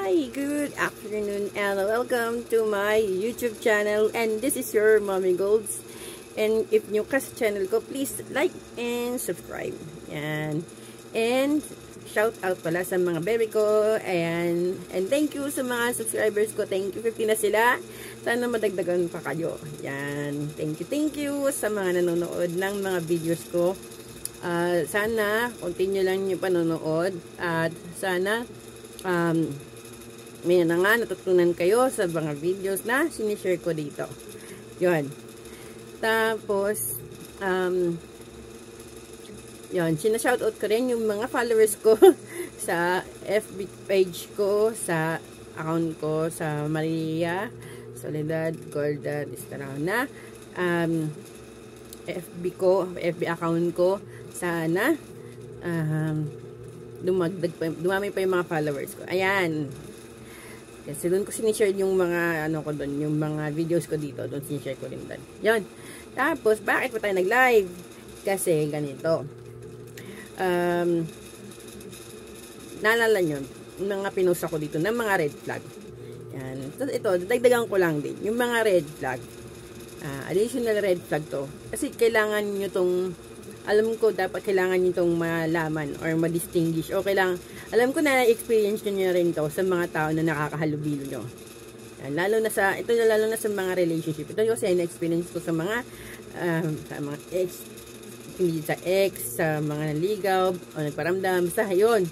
Hi, good afternoon and welcome to my YouTube channel, and this is your Mommy Golds. And if new ka sa channel ko, please like and subscribe. Yan. And shout out pala sa mga baby ko. Ayan. And thank you sa mga subscribers ko. Thank you, 50 na sila. Sana madagdagan pa kayo. Yan. Thank you sa mga nanonood ng mga videos ko. Sana continue lang yung panonood at sana may na nga natutunan kayo sa mga videos na sinishare ko dito. Yun. Tapos yun, sinashoutout ko rin yung mga followers ko sa FB page ko, sa account ko, sa Maria Soledad Golda Estrana. FB account ko, sana dumami pa yung mga followers ko. Ayan. Kasi doon ko sinishare yung mga ano ko doon, yung mga videos ko dito, doon sinishare ko rin doon. Yun. Tapos, bakit pa tayo nag-live? Kasi ganito. Naalala nyo, yung mga pinost ako dito ng mga red flag. Yan. Ito, dagdagan ko lang din. Yung mga red flag. Additional red flag to. Kasi kailangan nyo tong, alam ko dapat kailangan nyo tong malaman or ma-distinguish. O kailangan, alam ko na experience nyo rin to sa mga tao na nakakahalubilo nyo. Yan, lalo na sa mga relationship. Ito kasi na-experience ko sa mga ex, hindi sa ex, sa mga naligaw, o nagparamdam, basta yun.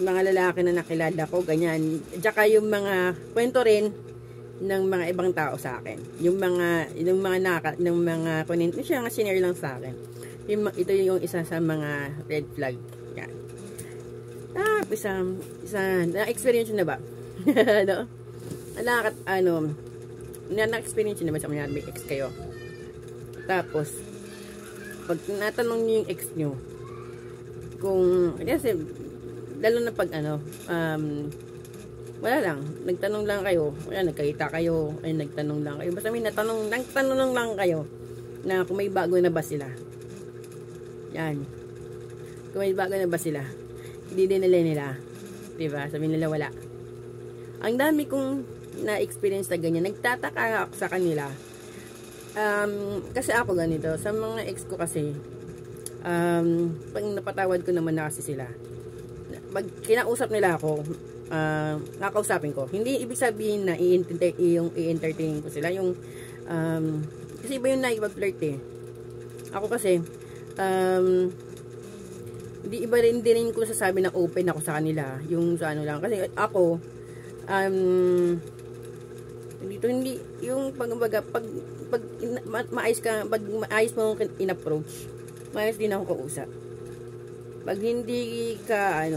Mga lalaki na nakilala ko, ganyan. Tsaka yung mga kwento rin ng mga ibang tao sa akin. Yung mga kunento siya nga sinare lang sa akin. Ito yung isa sa mga red flag. Yan. Tapos na-experience na ba? Na-experience na ba sa mga may ex kayo? Tapos pag natanong niyo yung ex nyo, kung kasi lalo na pag wala lang, nagtanong lang kayo, wala, nagkakita kayo, ay nagtanong lang kayo, basta may nagtanong lang kayo na kung may bago na ba sila. Yan. Kung may bago na ba sila, hindi din nila, diba? Sabi nila wala. Ang dami kong na-experience na ganyan, nagtataka ako sa kanila. Kasi ako ganito, sa mga ex ko kasi, pag napatawad ko naman na kasi sila, pag kinausap nila ako, nakausapin ko. Hindi ibig sabihin na i-entertain ko sila. Yung, kasi iba yung naipag-flirt eh. Ako kasi, hindi rin ko sasabi na open ako sa kanila. Yung sa ano lang. Kasi ako, hindi, yung pag maayos mo in-approach, maayos din ako kausap. Pag hindi ka,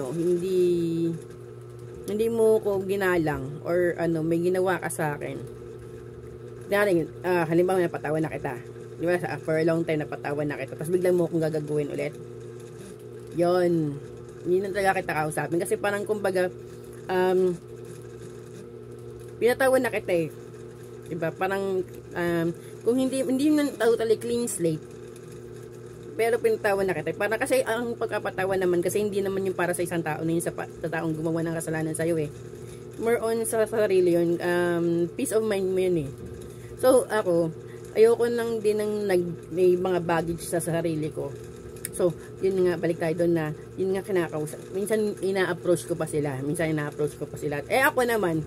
hindi mo ko ginalang or may ginawa ka sa akin. Halimbawa napatawan na kita. Di ba? For a long time napatawan na kita. Tapos biglang mo akong gagawin ulit. Yon. Hindi na talaga kita kausapin. Kasi parang kumbaga, pinatawan na kita eh. Diba? Parang, kung hindi na totally clean slate, pero pinatawan na kita. Para kasi ang pagkapatawan naman, kasi hindi naman yung para sa isang tao na yun sa taong gumawa ng kasalanan sa'yo eh. More on sa sarili yun. Peace of mind mo yun eh. So ako, ayoko nang din ng may mga baggage sa sarili ko. So, yun nga, balik tayo doon na, yun nga kinakausap. Minsan ina-approach ko pa sila. Ako naman,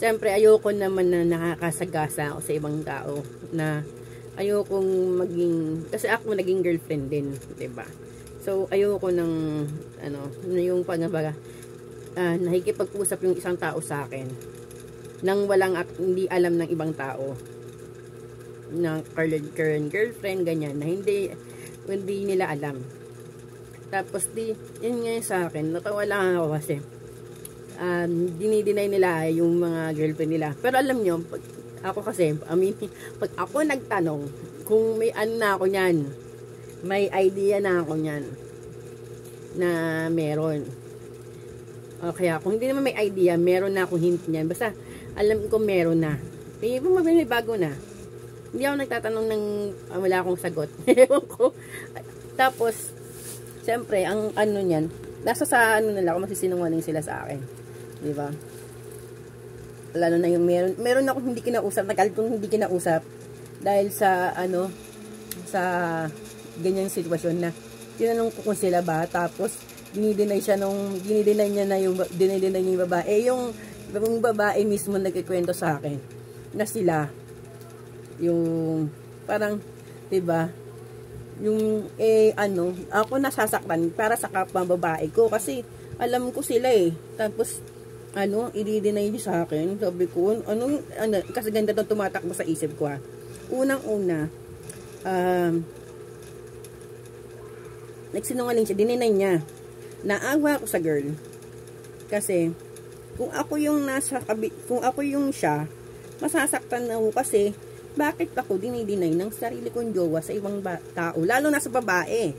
siyempre ayoko naman na nakakasagasa ako sa ibang tao na ayokong maging, kasi ako naging girlfriend din, diba? So, ayoko ng, yung pagbabaga, nakikipag-usap yung isang tao sa akin, nang hindi alam ng ibang tao, na current girlfriend, ganyan, na hindi nila alam. Tapos, yun nga sa akin, natawa lang ako kasi, dinideny nila yung mga girlfriend nila. Pero alam nyo, ako kasi, pag ako nagtanong, kung may na ako nyan, may idea na ako nyan, na meron. O kaya, kung hindi naman may idea, meron na akong hint nyan. Basta, alam ko meron na. May bago na. Hindi ako nagtatanong ng wala akong sagot. Ewan ko. Tapos, siyempre, ang nasa sa nila, kung masisinungaling sila sa akin. Di ba? Lalo na yung meron ako hindi kinausap, nagalit kong hindi kinausap dahil sa sa ganyang sitwasyon na tinanong ko kung sila ba, tapos dinideny niya yung babae. Yung babae mismo nagkikwento sa akin na sila yung parang, 'di ba? Yung ako nasasaktan para sa kapwa babae ko kasi alam ko sila Tapos i-deny niyo sa akin. Sabi ko, kasi ganda itong tumatakbo sa isip ko Unang-una, nagsinungaling siya, dininay niya. Naawa ako sa girl. Kasi, kung ako yung siya, masasaktan na ako kasi, bakit ako dinideny ng sarili kong jowa sa ibang tao, lalo na sa babae.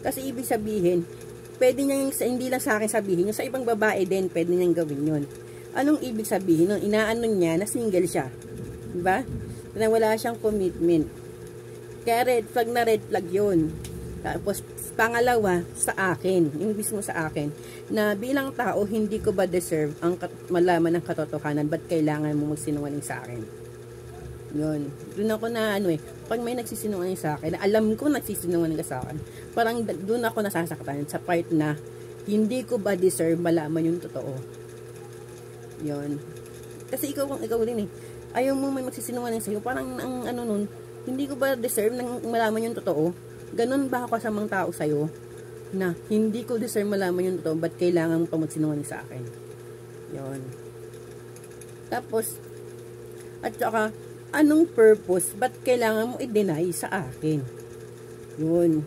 Kasi ibig sabihin, pwede niya hindi lang sa akin sabihin, yung sa ibang babae din, pwede niyang gawin yun. Anong ibig sabihin? Inaano niya na single siya. Diba? Na wala siyang commitment. Kaya red flag yun. Tapos, pangalawa, sa akin, yung mismo sa akin, na bilang tao, hindi ko ba deserve ang malaman ng katotohanan, ba't kailangan mo magsinungaling sa akin? Yun. Doon ako na pag may nagsisinungaling sa akin, alam ko nagsisinungaling ka sa akin, parang doon ako nasasaktan sa part na hindi ko ba deserve malaman yung totoo. Yun. Kasi ikaw din ayaw mo may magsisinungaling sa'yo, parang nun, hindi ko ba deserve nang malaman yung totoo? Ganun ba ako kasamang tao sa'yo na hindi ko deserve malaman yung totoo, ba't kailangan mo pa magsinungaling sa akin? Yun. Tapos, at saka, anong purpose? Ba't kailangan mo i-deny sa akin? Yun.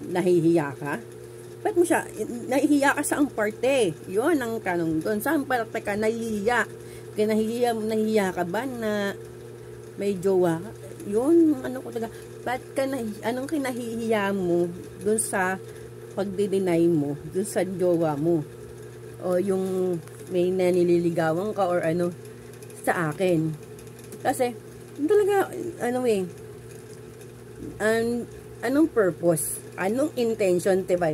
Nahihiya ka? Ba't mo siya? Nahihiya ka sa ang parte. Yun ang tanong doon. Saan parte ka nahihiya? Kaya nahihiya ka ba na may jowa ka? Yun, ba't ka anong kinahihiya mo doon sa pagdi-deny mo, doon sa jowa mo? O yung may nanililigawan ka or sa akin. Kasi, talaga, anong purpose? Anong intention, diba?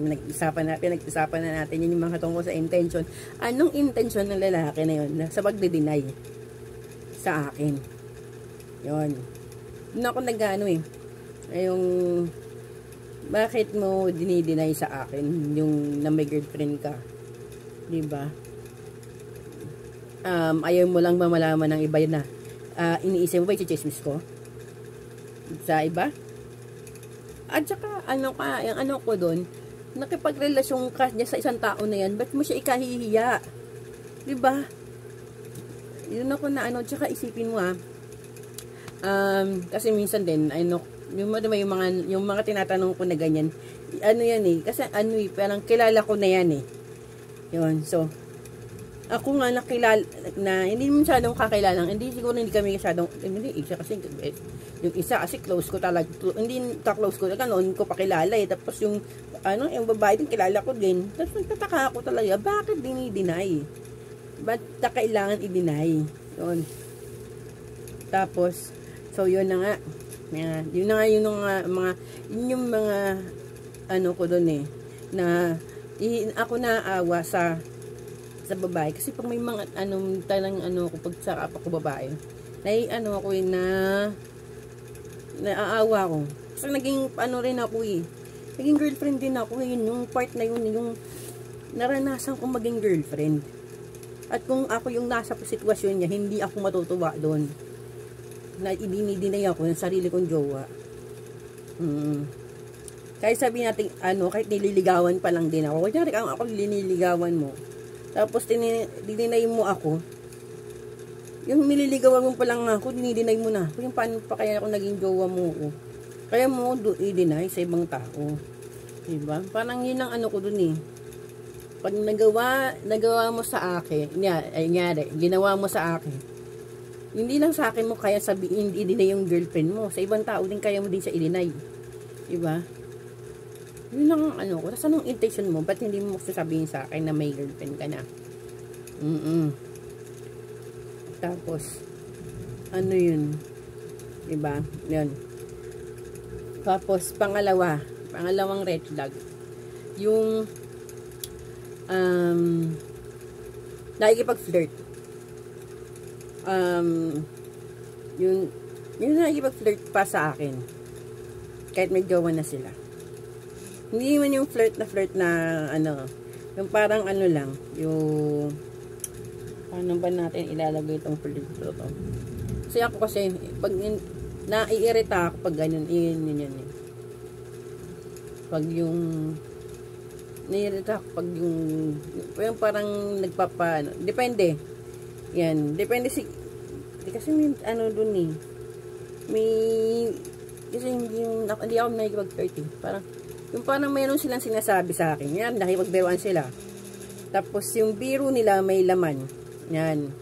Pinag-isapan na natin yun, yung mga tungkol sa intention. Anong intention ng lalaki na yun sa pagdi-deny sa akin? Yun. Yun ako yung bakit mo dinideny sa akin yung na may girlfriend ka? Diba? Ayaw mo lang ba malaman ng iba na iniisip mo ba i-chismis ko sa iba? At saka yung ko doon, nakipagrelasyon ka niya sa isang tao na yan, ba't mo siya ikahihiya? Diba? Yun ako na tsaka isipin mo kasi minsan din yung mga tinatanong ko na ganyan, yan kasi parang kilala ko na yan yun. So ako nga nakilala na hindi masyadong kakilala, hindi siguro hindi kami masyadong, hindi isa kasi yung isa kasi close ko talaga, hindi ka-close ko talaga noon ko pakilala tapos yung yung babae din kilala ko din, tapos nagtataka ako talaga bakit dinideny, ba't kailangan i-deny yun. Tapos so yun na nga yun yung mga ko doon na ako naawa sa babae kasi pag may mga pag sa ako babae ako naaawa ko kasi naging rin ako naging girlfriend din ako yung part na yun yung naranasan kong maging girlfriend, at kung ako yung nasa sitwasyon niya hindi ako matutuwa doon na idinidinay ako ng sarili kong jowa. Kahit sabihin natin kahit nililigawan pa lang din ako, kunyari ako nililigawan mo tapos dinideny mo ako, yung nililigawan mo pa lang ako, dinideny mo na. Yung paano pa kaya ako naging jowa mo ko? Kaya mo i-deny sa ibang tao. Diba? Parang yun ang ko dun Pag nagawa mo sa akin, ginawa mo sa akin, hindi lang sa akin mo kaya sabihin, i-deny yung girlfriend mo. Sa ibang tao din kaya mo din siya i-deny. Diba? Yun lang ko. Tapos anong intention mo? Ba't hindi mo sasabihin sa akin na may girlfriend ka na? Tapos, yun? Diba? Yun. Tapos, pangalawang red flag. Yung nakikipag-flirt. Yun, yun nakikipag-flirt pa sa akin. Kahit may jowa na sila. Hindi man yung flirt na ano, yung parang ano lang, yung paano ba natin ilalagay itong flirt to? Kasi ako kasi, pag naiirita ako pag ganyan, yun. Pag yung naiirita ako pag yung parang nagpapa, depende. Yan, depende kasi may ano dun eh. May, kasi hindi ako nakikipag-flirt eh. Parang mayroon silang sinasabi sa akin. Yan, nakipagbiruan sila. Tapos yung biro nila may laman. Yan.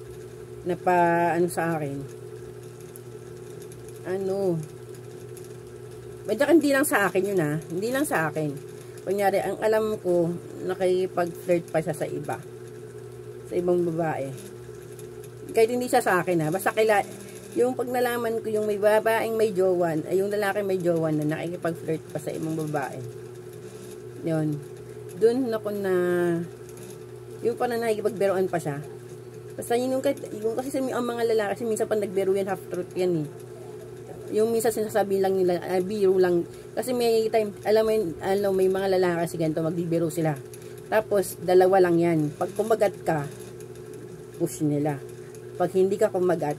Ano sa akin. Ano. Medyo hindi lang sa akin yun ha. Hindi lang sa akin. Kunyari, ang alam ko, nakipag-flirt pa siya sa iba. Sa ibang babae. Kahit hindi siya sa akin ha. Basta yung pag nalaman ko yung may babaeng may jowan, ay yung lalaki may jowan na nakikipag-flirt pa sa ibang babae. Yun. Doon ako na yung parang nakikipagbiruan pa siya. Basta yung kasi ang mga lalaki kasi minsan pag nagbiro yan, half truth yan eh. Yung minsan sinasabi lang nila, biro lang. Kasi may time, alam mo may mga lalaki kasi ganito, magbibiro sila. Tapos, dalawa lang yan. Pag kumagat ka, push nila. Pag hindi ka kumagat,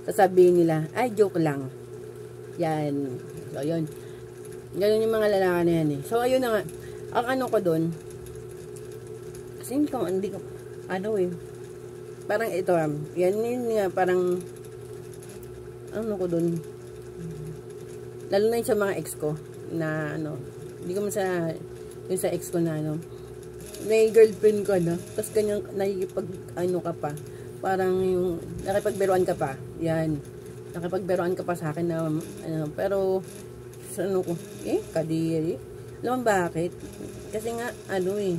sasabihin nila, ay, joke lang. Yan. So, yun. Ganun yung mga lalaki na yan eh. So, ayun na nga. Ang ano ko dun, kasi hindi ko, ano eh. Parang ito, yan yun nga, parang, ano ko dun, lalo na yun sa mga ex ko, na ano, hindi ko man yung sa ex ko na ano, may girlfriend ko na, tapos ganyan, nakikipag, ano ka pa, parang yung, nakipagbiruan ka pa, yan, nakipagbiruan ka pa sa akin na, ano, pero, sa ano ko, kadiri, alam mo bakit? Kasi nga, ano eh,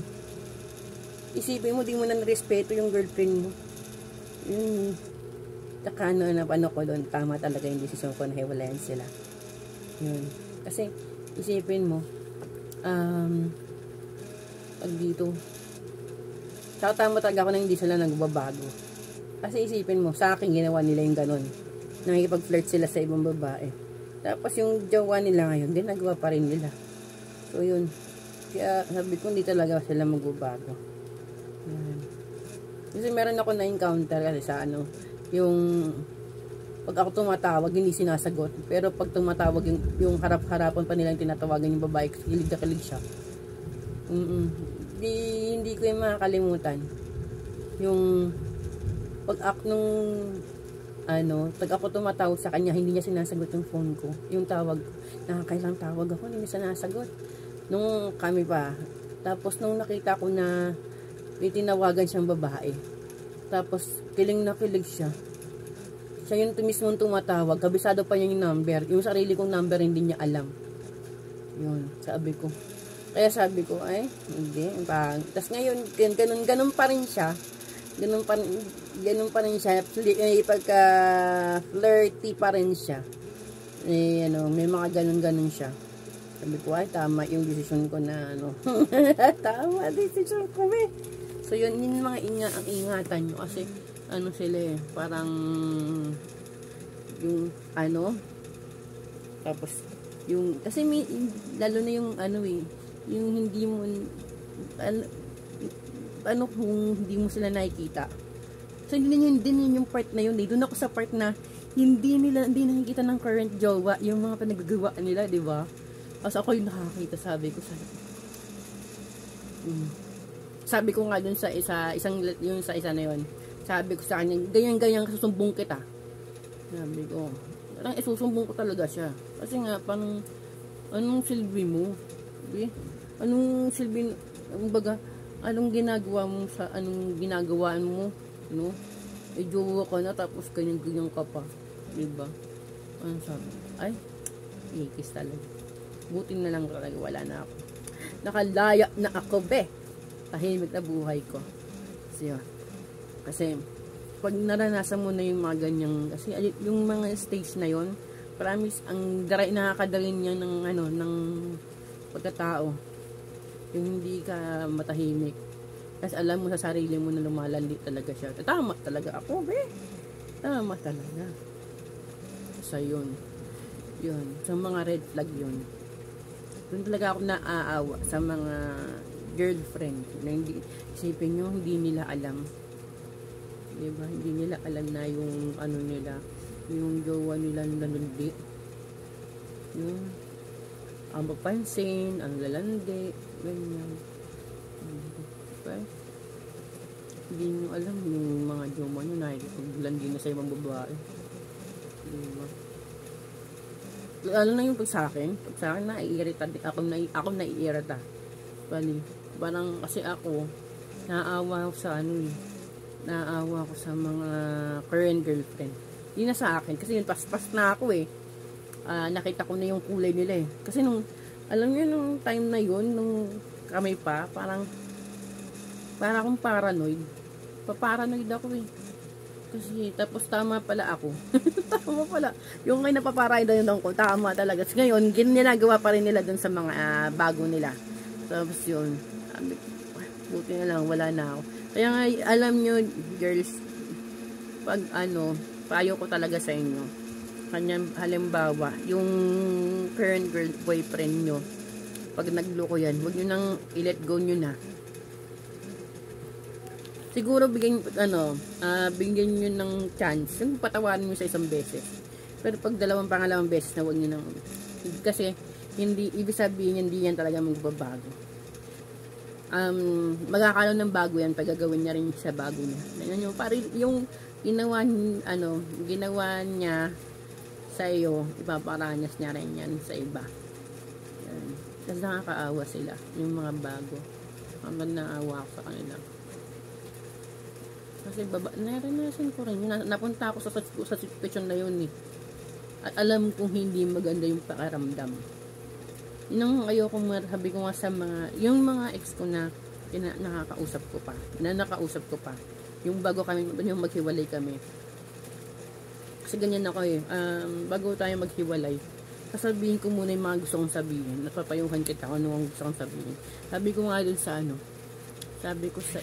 isipin mo, di mo na narespeto yung girlfriend mo, saka ano ko doon, tama talaga yung desisyon ko na hiwalayan sila. Yun. Kasi, isipin mo, pag dito, tama talaga ako na hindi sila nagbabago. Kasi isipin mo, sa akin ginawa nila yung ganon. Nakikipag-flirt sila sa ibang babae. Tapos yung jowa nila ngayon, ginagawa pa rin nila. So yun. Kaya sabi ko, hindi talaga sila magbabago. Yan. Kasi meron ako na-encounter kasi sa ano, yung pag ako tumatawag, hindi sinasagot. Pero pag tumatawag, yung harap-harapan pa nilang tinatawagan yung babae, kilig na kilig siya. Hindi ko yung makakalimutan. Yung pag nung ano, pag ako tumatawag sa kanya, hindi niya sinasagot yung phone ko. Yung tawag, nakakailang tawag ako, hindi niya sinasagot. Nung kami pa. Tapos nung nakita ko na may tinawagan siyang babae. Tapos kiling na kilig siya. Siya yung mismo tumatawag. Kabisado pa niya yung number. Yung sarili kong number hindi niya alam. Yun, sabi ko. Kaya sabi ko, ay, hindi. Tapos ngayon, ganun pa rin siya. Ganun pa rin siya. Pagka flirty pa rin siya. Ano, may mga ganun siya. Sabi ko, ay, tama yung desisyon ko na, ano. Tama, desisyon ko, eh. So, yun mga ang ingatan nyo. Kasi, ano sila eh, parang, yung, ano, tapos, yung, kasi lalo na yung, ano eh, yung hindi mo, ano kung hindi mo sila nakikita. So, din yun yung part na yun, eh. Doon ako sa part na, hindi nakikita ng current jowa, yung mga pinagagawa nila, di ba? Kasi ako yung nakakita, sabi ko sabi ko nga dun sa isa na yun, sabi ko sa kanya, ganyan susumbong kita. Sabi ko, parang isusumbong ko talaga siya. Kasi nga, parang, anong silbi mo? Okay? Anong silbi, anong ginagawaan mo? No? Jowa ka na, tapos ganyan ka pa. Diba? Ano sabi? Ay, ikis talaga. Buti na lang talaga, wala na ako. Nakalaya na ako, be. Tahimik na buhay ko. Kasi, pag naranasan mo na yung mga ganyang, kasi yung mga stage na yon, promise, nakakadali niya ng pagkatao. Yung hindi ka matahimik. Kasi alam mo sa sarili mo na lumalandi talaga siya. Tama talaga ako, be. Tama talaga. Sa yun. Yun. Sa mga red flag yun. Doon talaga ako naaawa sa mga girlfriend na hindi, isipin nyo, hindi nila alam. Diba? Hindi nila alam na yung ano nila, yung jowa nila nalundi. Yung ang papansin, ang lalandi, ganyan. Okay? Hindi nyo alam yung mga jowa nyo na naglandi na sa ibang babae. Diba? Lalo na yung pag sa akin naiirita ako naiirita. Bali, parang kasi ako naawa ako sa naawa ako sa mga current girlfriend. Yun na sa akin kasi yun paspas na ako eh. Nakita ko na yung kulay nila eh. Kasi nung alam niyo nung time na yun nung kami pa parang akong paranoid. Paparanoid ako eh. Kasi, tapos tama pala ako. Tama pala. Yung ngayon napaparay na yun ko, tama talaga. So, ngayon, ginagawa pa rin nila dun sa mga bago nila. Tapos yun, buti na lang, wala na ako. Kaya nga, alam nyo, girls, pag payo ko talaga sa inyo. Kanyang halimbawa, yung current boyfriend nyo, pag nagloko yan, huwag nyo nang i-let go nyo na. Siguro bigyan nyo ng chance, yung patawarin nyo sa isang beses. Pero pag pangalawang beses na huwag nyo nang, kasi hindi, ibig sabihin hindi yan talaga magbabago. Magkakaroon ng bago yan pag gagawin niya rin sa bago niya. Yan yung ginawa niya sa iyo, ipaparanyas niya rin yan sa iba. Yan. Kasi nakakaawa sila, yung mga bago. Hanggang naawa ako sa kanila. Kasi naranasan ko rin. Napunta ako sa sitwasyon na yun eh. At alam kong hindi maganda yung pakiramdam. Yun ang ayoko sabi ko nga sa yung mga ex ko na nakausap ko pa. Yung bago kami, yung maghiwalay kami. Kasi ganyan ako eh. Bago tayo maghiwalay, sasabihin ko muna yung mga gusto kong sabihin. Napapayuhan kita kung ano ang gusto kong sabihin. Sabi ko nga dun sa sabi ko sa